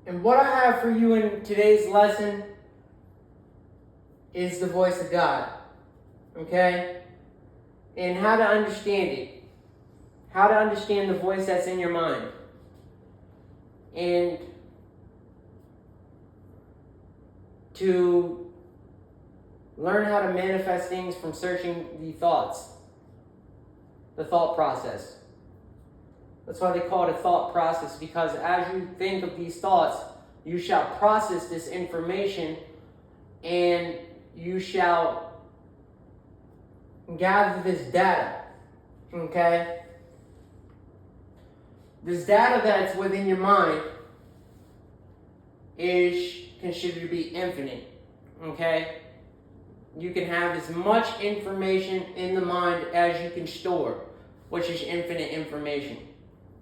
And what I have for you in today's lesson is the voice of God, okay? And how to understand it. How to understand the voice that's in your mind. And to learn how to manifest things from searching the thoughts, the thought process. That's why they call it a thought process, because as you think of these thoughts, you shall process this information and you shall gather this data, okay? This data that's within your mind is considered to be infinite, okay? You can have as much information in the mind as you can store, which is infinite information.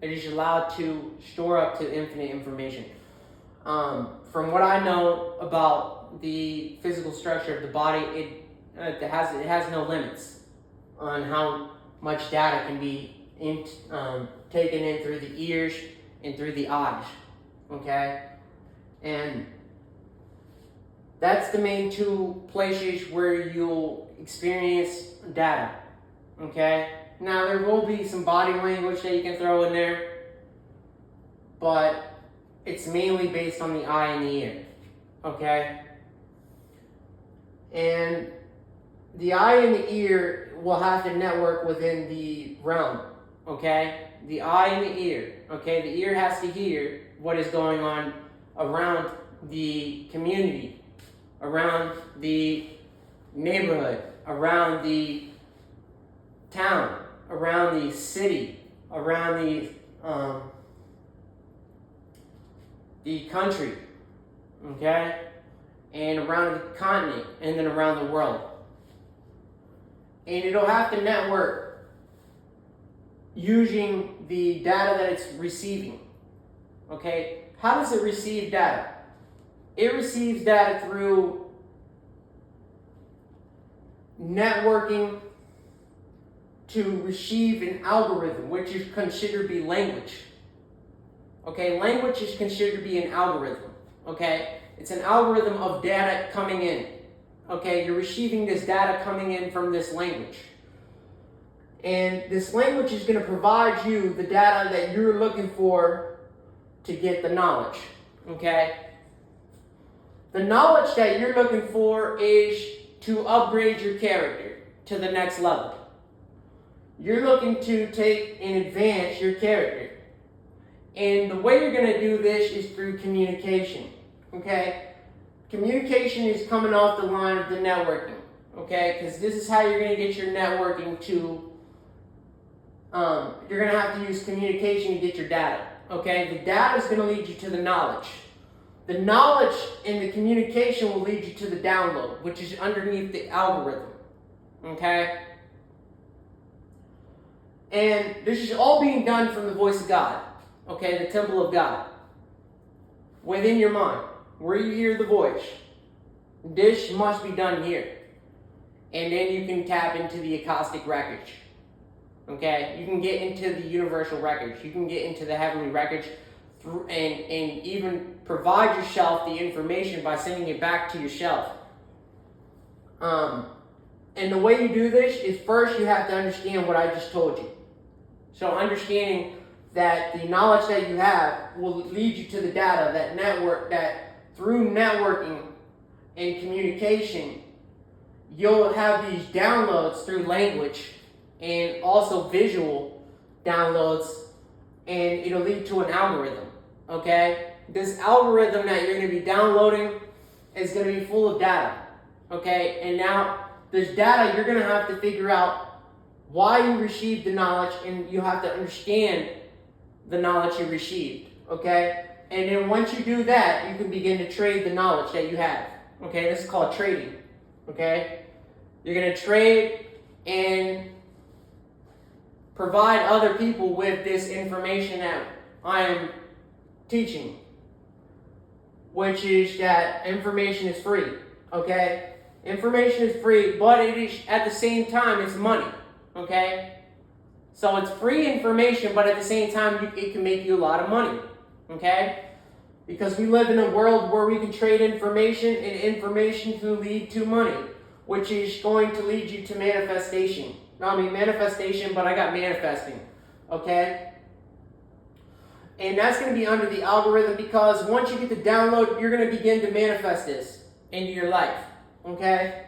It is allowed to store up to infinite information. From what I know about the physical structure of the body, it has no limits on how much data can be taken in through the ears and through the eyes, okay? And that's the main two places where you'll experience data, okay? Now, there will be some body language that you can throw in there, but it's mainly based on the eye and the ear, okay? And the eye and the ear will have to network within the realm, okay? The eye and the ear, okay? The ear has to hear what is going on around the community, around the neighborhood, around the town, around the city, around the country, okay? And around the continent, and then around the world. And it'll have to network using the data that it's receiving, okay? How does it receive data? It receives data through networking to receive an algorithm, which is considered to be language. Okay, language is considered to be an algorithm. Okay, it's an algorithm of data coming in. Okay, you're receiving this data coming in from this language. And this language is going to provide you the data that you're looking for to get the knowledge. Okay? The knowledge that you're looking for is to upgrade your character to the next level. You're looking to take and advance your character. And the way you're going to do this is through communication. Okay? Communication is coming off the line of the networking. Okay? Because this is how you're going to get your networking to... you're going to have to use communication to get your data. Okay? The data is going to lead you to the knowledge. The knowledge and the communication will lead you to the download, which is underneath the algorithm. Okay? And this is all being done from the voice of God. Okay? The temple of God. Within your mind. Where you hear the voice. This must be done here. And then you can tap into the acoustic records. Okay? You can get into the universal records. You can get into the heavenly records. And even provide yourself the information by sending it back to yourself. And the way you do this is first you have to understand what I just told you. So understanding that the knowledge that you have will lead you to the data, that through networking and communication, you'll have these downloads through language and also visual downloads, and it'll lead to an algorithm. Okay? This algorithm that you're going to be downloading is going to be full of data. Okay? And now, this data, you're going to have to figure out why you received the knowledge, and you have to understand the knowledge you received. Okay? And then once you do that, you can begin to trade the knowledge that you have. Okay? This is called trading. Okay? You're going to trade and provide other people with this information that I am teaching, which is that information is free. Okay? Information is free, but it is at the same time it's money. Okay? So it's free information, but at the same time it can make you a lot of money. Okay? Because we live in a world where we can trade information, and information can lead to money, which is going to lead you to manifestation. Manifestation, but I got manifesting. Okay? And that's going to be under the algorithm, because once you get the download, you're going to begin to manifest this into your life. Okay?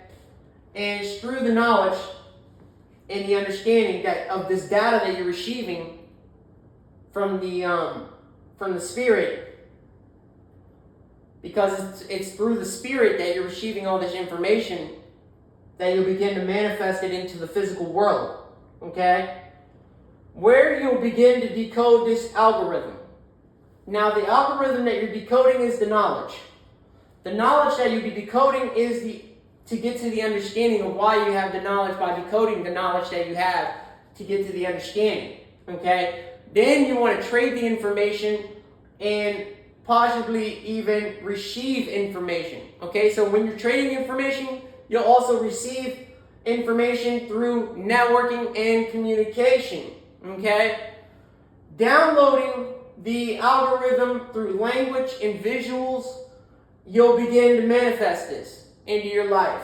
And it's through the knowledge and the understanding that of this data that you're receiving from the spirit, because it's through the spirit that you're receiving all this information, that you'll begin to manifest it into the physical world. Okay? Where you'll begin to decode this algorithm. Now, the algorithm that you're decoding is the knowledge. The knowledge that you'll be decoding is to get to the understanding of why you have the knowledge, by decoding the knowledge that you have to get to the understanding. Okay? Then you want to trade the information and possibly even receive information. Okay? So when you're trading information, you'll also receive information through networking and communication. Okay? Downloading the algorithm through language and visuals, you'll begin to manifest this into your life.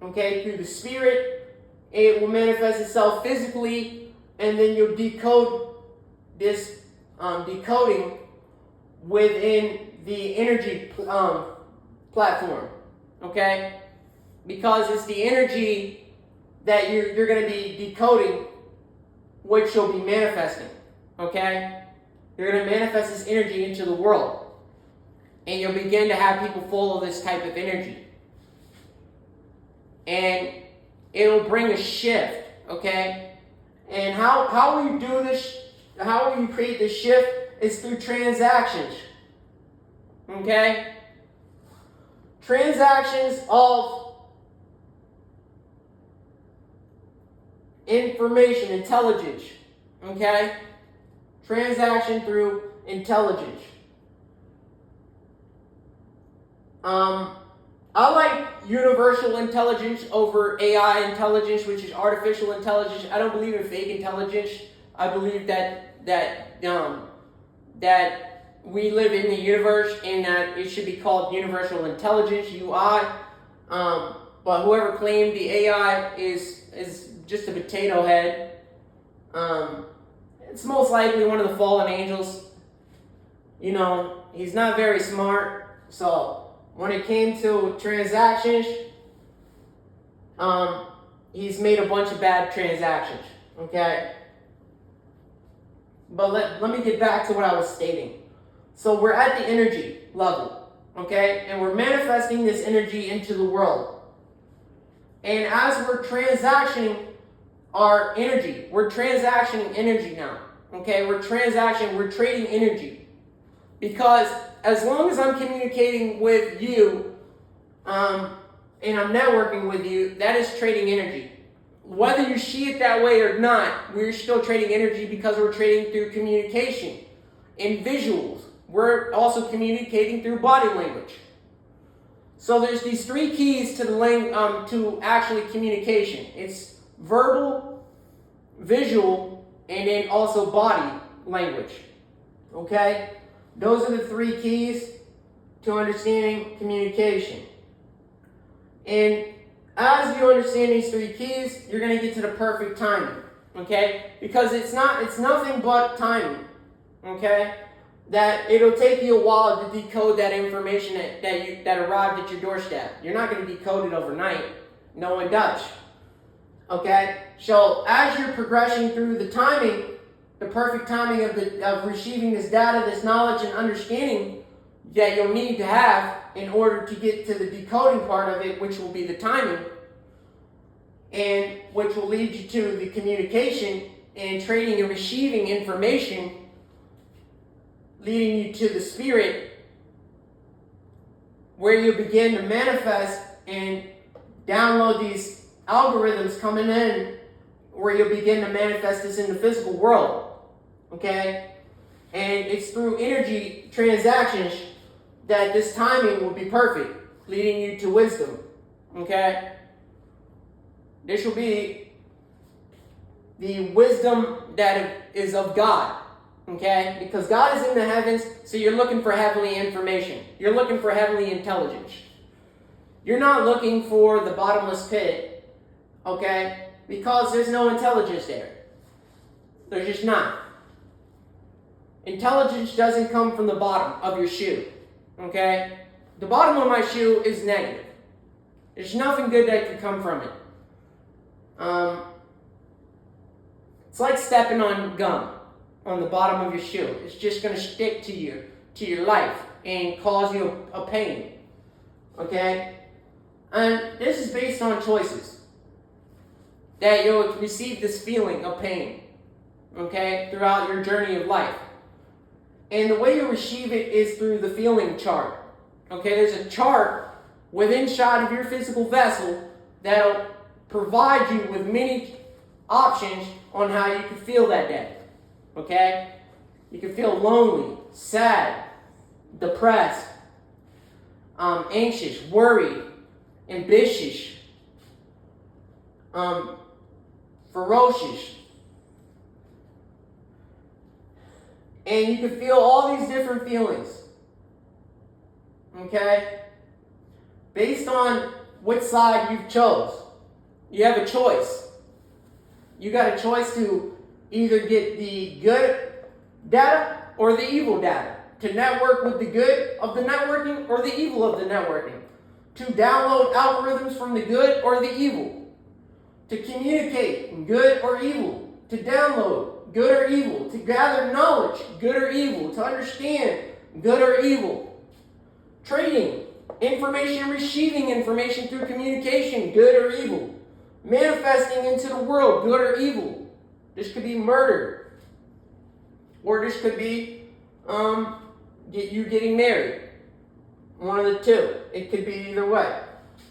Okay? Through the spirit, it will manifest itself physically, and then you'll decode this decoding within the energy platform. Okay? Because it's the energy that you're going to be decoding, which you'll be manifesting. Okay? You're going to manifest this energy into the world. And you'll begin to have people follow this type of energy. And it'll bring a shift. Okay? And how will you do this? How will you create this shift? Is through transactions. Okay? Transactions of information, intelligence. Okay? Transaction through intelligence. I like universal intelligence over AI intelligence, which is artificial intelligence. I don't believe in fake intelligence. I believe that we live in the universe, and that it should be called universal intelligence, UI. But whoever claimed the AI is just a potato head. It's most likely one of the fallen angels. You know, he's not very smart. So when it came to transactions, he's made a bunch of bad transactions. Okay? But let me get back to what I was stating. So we're at the energy level. Okay? And we're manifesting this energy into the world. And as we're transacting our energy, we're transacting energy now. Okay, we're trading energy. Because as long as I'm communicating with you, and I'm networking with you, that is trading energy. Whether you see it that way or not, we're still trading energy, because we're trading through communication and visuals. We're also communicating through body language. So there's these three keys to to actually communication. It's verbal, visual, and then also body language. Okay? Those are the three keys to understanding communication. And as you understand these three keys, you're going to get to the perfect timing. Okay? Because it's nothing but timing. Okay? That it'll take you a while to decode that information that arrived at your doorstep. You're not going to decode it overnight. No one does. Okay? So as you're progressing through the timing, the perfect timing of receiving this data, this knowledge and understanding that you'll need to have in order to get to the decoding part of it, which will be the timing, and which will lead you to the communication and trading and receiving information, leading you to the spirit, where you begin to manifest and download these algorithms coming in, where you'll begin to manifest this in the physical world. Okay? And it's through energy transactions that this timing will be perfect, leading you to wisdom. Okay? This will be the wisdom that is of God. Okay? Because God is in the heavens, so you're looking for heavenly information. You're looking for heavenly intelligence. You're not looking for the bottomless pit, okay? Because there's no intelligence there. There's just not. Intelligence doesn't come from the bottom of your shoe, okay? The bottom of my shoe is negative. There's nothing good that can come from it. It's like stepping on gum on the bottom of your shoe. It's just going to stick to your life and cause you a pain, okay? And this is based on choices. That you'll receive this feeling of pain, okay, throughout your journey of life. And the way you receive it is through the feeling chart. Okay, there's a chart within inside of your physical vessel that'll provide you with many options on how you can feel that day. Okay? You can feel lonely, sad, depressed, anxious, worried, ambitious, ferocious. And you can feel all these different feelings. Okay? Based on which side you've chose. You have a choice. You got a choice to either get the good data or the evil data. To network with the good of the networking or the evil of the networking. To download algorithms from the good or the evil. To communicate good or evil. To download good or evil. To gather knowledge, good or evil. To understand good or evil. Trading, information, receiving information through communication, good or evil. Manifesting into the world, good or evil. This could be murder. Or this could be you getting married. One of the two. It could be either way.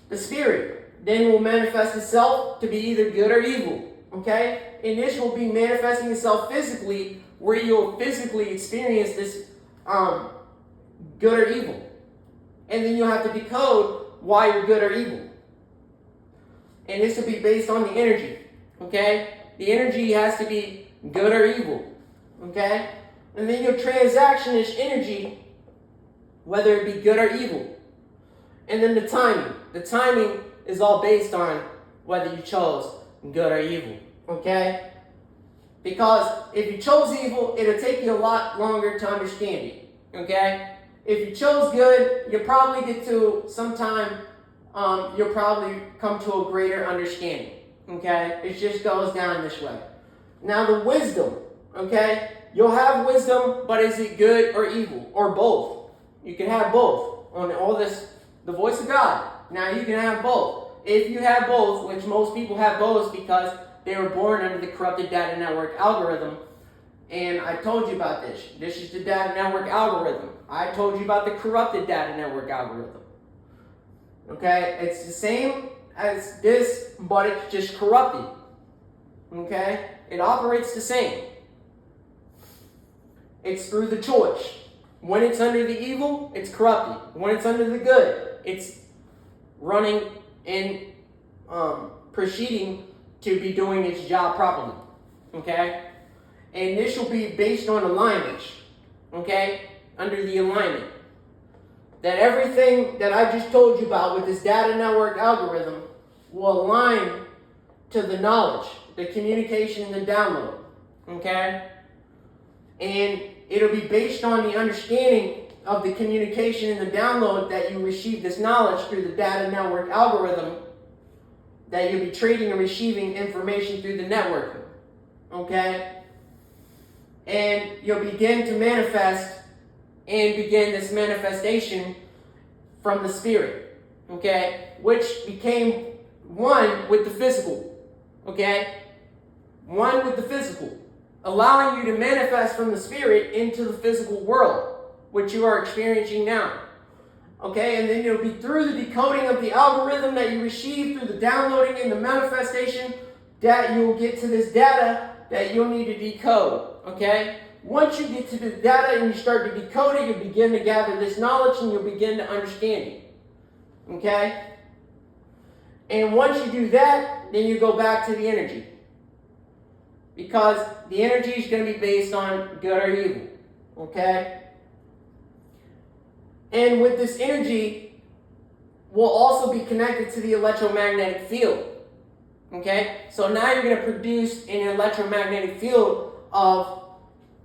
The spirit then will manifest itself to be either good or evil. Okay? And this will be manifesting itself physically, where you'll physically experience this good or evil. And then you'll have to decode why you're good or evil. And this will be based on the energy. Okay? The energy has to be good or evil. Okay? And then your transaction is energy, whether it be good or evil. And then the timing. The timing is all based on whether you chose good or evil. Okay? Because if you chose evil, it'll take you a lot longer to understand it. Okay? If you chose good, you'll probably get to sometime, you'll probably come to a greater understanding. Okay? It just goes down this way. Now the wisdom, okay? You'll have wisdom, but is it good or evil? Or both? You can have both. On all this, the voice of God. Now you can have both. If you have both, which most people have both because they were born under the corrupted data network algorithm. And I told you about this. This is the data network algorithm. I told you about the corrupted data network algorithm. Okay? It's the same as this, but it's just corrupted. Okay? It operates the same. It's through the choice. When it's under the evil, it's corrupted. When it's under the good, it's running and proceeding to be doing its job properly. Okay? And this will be based on alignment. Okay? Under the alignment. That everything that I just told you about with this data network algorithm will align to the knowledge, the communication, and the download. Okay? And it'll be based on the understanding of the communication and the download that you receive this knowledge through the data network algorithm, that you'll be trading and receiving information through the network. Okay? And you'll begin to manifest and begin this manifestation from the spirit. Okay? Which became one with the physical. Okay? One with the physical. Allowing you to manifest from the spirit into the physical world, which you are experiencing now. Okay, and then it'll be through the decoding of the algorithm that you receive, through the downloading and the manifestation, that you'll get to this data that you'll need to decode. Okay? Once you get to the data and you start to decode it, you'll begin to gather this knowledge and you'll begin to understand it. Okay? And once you do that, then you go back to the energy. because the energy is going to be based on good or evil. Okay? And with this energy, will also be connected to the electromagnetic field. Okay? So now you're going to produce an electromagnetic field of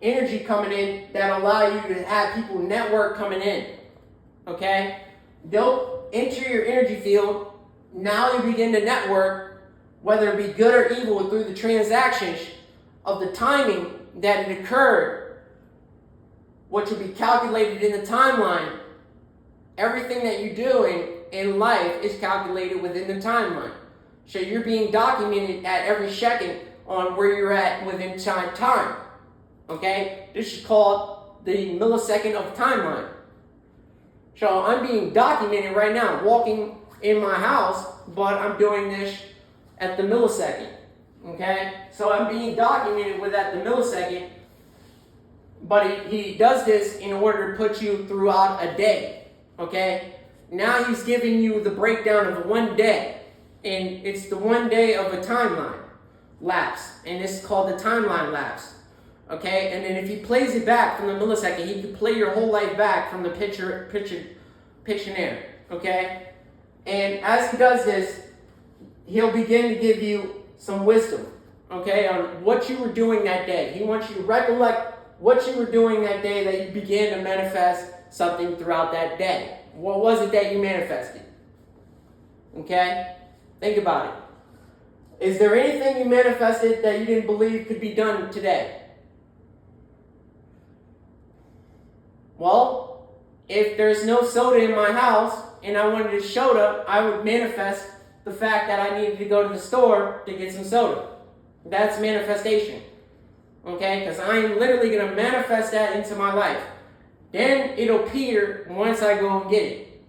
energy coming in that allow you to have people network coming in. Okay? They'll enter your energy field. Now you begin to network, whether it be good or evil, through the transactions of the timing that it occurred, which will be calculated in the timeline. Everything that you're doing in life is calculated within the timeline. So you're being documented at every second on where you're at within time. Okay? This is called the millisecond of timeline. So I'm being documented right now, walking in my house, but I'm doing this at the millisecond. Okay? So I'm being documented with at the millisecond, but he does this in order to put you throughout a day. Okay? Now he's giving you the breakdown of the one day. And it's the one day of a timeline lapse. And this is called the timeline lapse. Okay? And then if he plays it back from the millisecond, he can play your whole life back from the Pictionary. Okay? And as he does this, he'll begin to give you some wisdom. Okay? On what you were doing that day. He wants you to recollect what you were doing that day that you began to manifest something throughout that day. What was it that you manifested? Okay? Think about it. Is there anything you manifested that you didn't believe could be done today? Well, if there's no soda in my house and I wanted a soda, I would manifest the fact that I needed to go to the store to get some soda. That's manifestation. Okay? Because I'm literally going to manifest that into my life. Then it'll appear once I go and get it.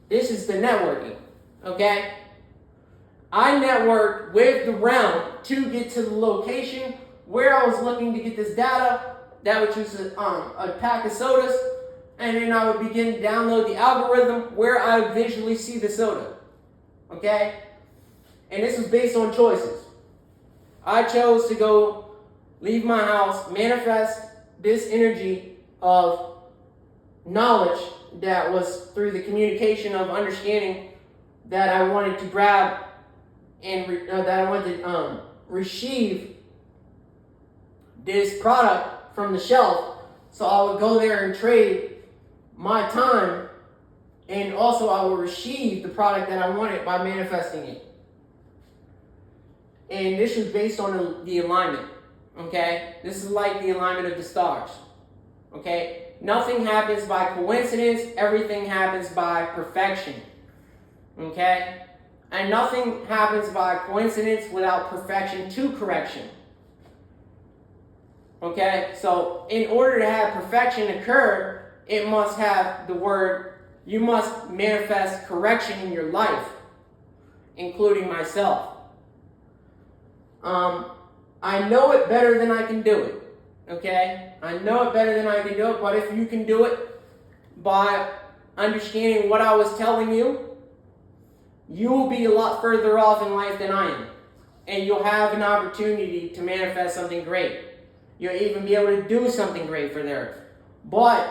This is the networking. Okay? I networked with the realm to get to the location where I was looking to get this data, that which was a pack of sodas, and then I would begin to download the algorithm where I would visually see the soda. Okay? And this was based on choices. I chose to go leave my house, manifest this energy of knowledge that was through the communication of understanding that I wanted to grab and that I wanted to receive this product from the shelf. So I would go there and trade my time, and also I would receive the product that I wanted by manifesting it. And this was based on the alignment. Okay? This is like the alignment of the stars. Okay? Nothing happens by coincidence. Everything happens by perfection. Okay? And nothing happens by coincidence without perfection to correction. Okay? So, in order to have perfection occur, it must have the word, you must manifest correction in your life, including myself. I know it better than I can do it. Okay? I know it better than I can do it, but if you can do it by understanding what I was telling you, you will be a lot further off in life than I am. And you'll have an opportunity to manifest something great. You'll even be able to do something great for the earth. But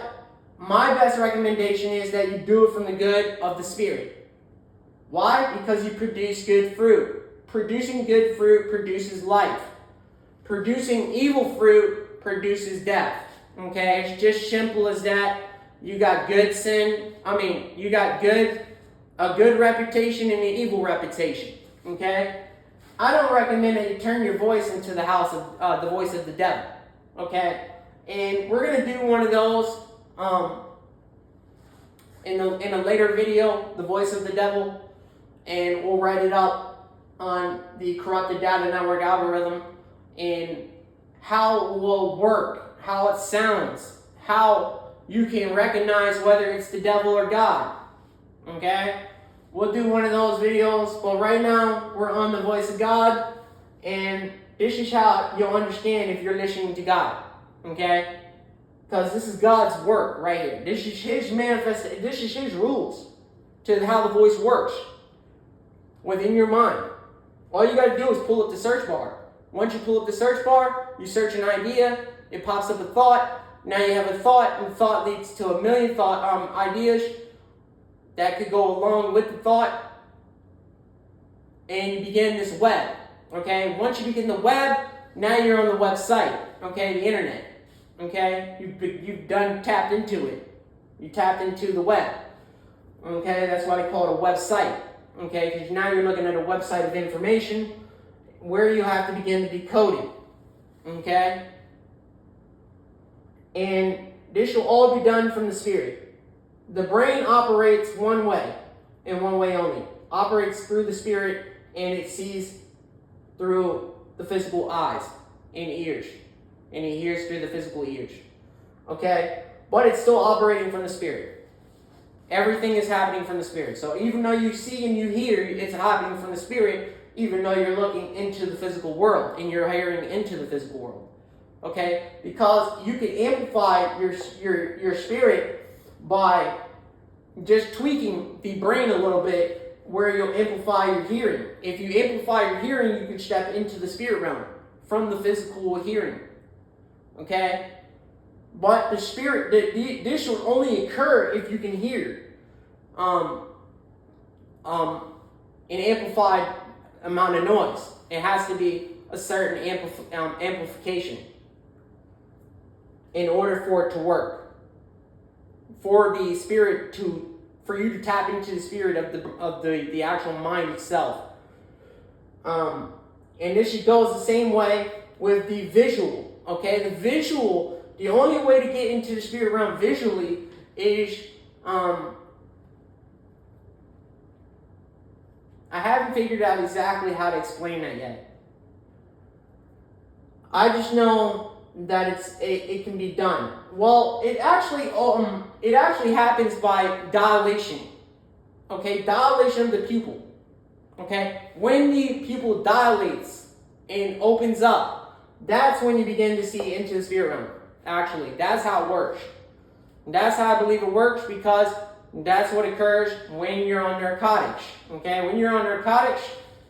my best recommendation is that you do it from the good of the Spirit. Why? Because you produce good fruit. Producing good fruit produces life. Producing evil fruit produces death. Okay? It's just simple as that. You got good you got a good reputation and an evil reputation. Okay? I don't recommend that you turn your voice into the voice of the devil. Okay? And we're going to do one of those in a later video, the voice of the devil, and we'll write it up on the corrupted data network algorithm and how it will work, how it sounds, how you can recognize whether it's the devil or God. Okay? We'll do one of those videos, but right now we're on the voice of God, and this is how you'll understand if you're listening to God. Okay? Because this is God's work right here. This is His manifestation. This is His rules to how the voice works within your mind. All you got to do is pull up the search bar. Once you pull up the search bar, you search an idea, it pops up a thought. Now you have a thought, and the thought leads to a million ideas that could go along with the thought, and you begin this web. Okay, once you begin the web, now you're on the website. Okay, the internet. Okay, you've tapped into it. You tapped into the web. Okay, that's why they call it a website. Okay, because now you're looking at a website of information where you have to begin to decode it. Okay, and this will all be done from the spirit. The brain operates one way, and one way only. Operates through the spirit, and it sees through the physical eyes and ears. And it hears through the physical ears. Okay? But it's still operating from the spirit. Everything is happening from the spirit. So even though you see and you hear, it's happening from the spirit, even though you're looking into the physical world and you're hearing into the physical world. Okay? Because you can amplify your spirit by just tweaking the brain a little bit, where you'll amplify your hearing. If you amplify your hearing, you can step into the spirit realm from the physical hearing. Okay? But the spirit, this will only occur if you can hear an amplified amount of noise. It has to be a certain amplification in order for it to work. For the spirit for you to tap into the spirit of the actual mind itself. And this goes the same way with the visual. Okay, the visual, the only way to get into the spirit realm visually is I haven't figured out exactly how to explain that yet. I just know that it can be done. Well, it actually happens by dilation. Okay, dilation of the pupil. Okay, when the pupil dilates and opens up, that's when you begin to see into the spirit realm. Actually, that's how it works. That's how I believe it works, because that's what occurs when you're on narcotics. Okay, when you're on narcotics,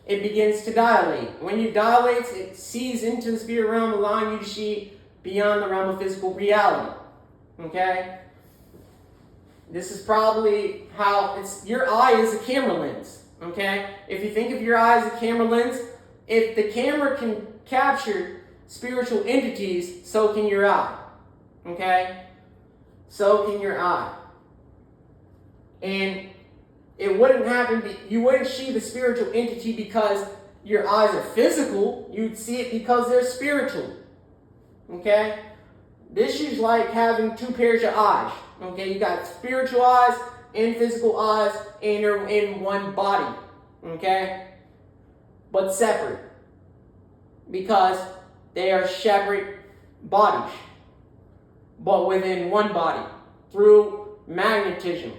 it begins to dilate. When it dilates, it sees into the spirit realm, allowing you to see beyond the realm of physical reality. Okay? This is probably how your eye is a camera lens. Okay? If you think of your eye as a camera lens, if the camera can capture spiritual entities, so can your eye. Okay? So can your eye. And it wouldn't happen, you wouldn't see the spiritual entity because your eyes are physical. You'd see it because they're spiritual. Okay? This is like having two pairs of eyes. Okay? You got spiritual eyes and physical eyes, and they're in one body. Okay? But separate. Because they are separate bodies. But within one body. Through magnetism.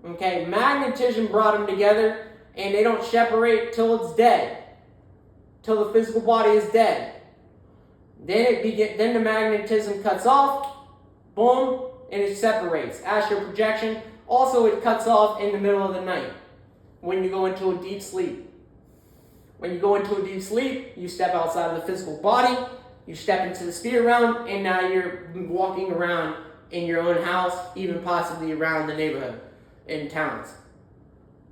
Okay? Magnetism brought them together, and they don't separate till it's dead. Till the physical body is dead. Then the magnetism cuts off, boom, and it separates. Astral projection, also it cuts off in the middle of the night when you go into a deep sleep. When you go into a deep sleep, you step outside of the physical body, you step into the spirit realm, and now you're walking around in your own house, even possibly around the neighborhood, in towns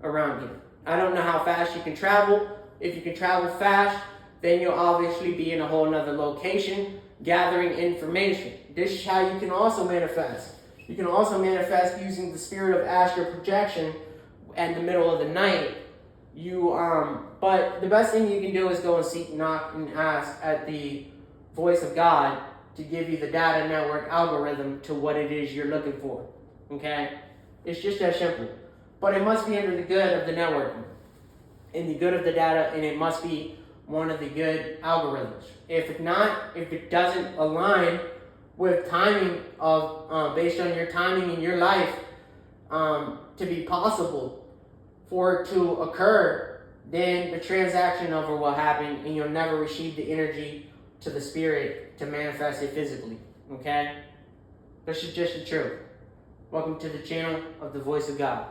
around here. I don't know how fast you can travel. If you can travel fast, then you'll obviously be in a whole nother location gathering information. This is how you can also manifest. You can also manifest using the spirit of astral projection in the middle of the night. But the best thing you can do is go and seek, knock, and ask at the voice of God to give you the data network algorithm to what it is you're looking for. Okay? It's just that simple. But it must be under the good of the networking and the good of the data, and it must be one of the good algorithms. If it doesn't align with timing of based on your timing in your life to be possible for it to occur, then the transaction over will happen, and you'll never receive the energy to the spirit to manifest it physically. Okay? This is just the truth. Welcome to the channel of the Voice of God.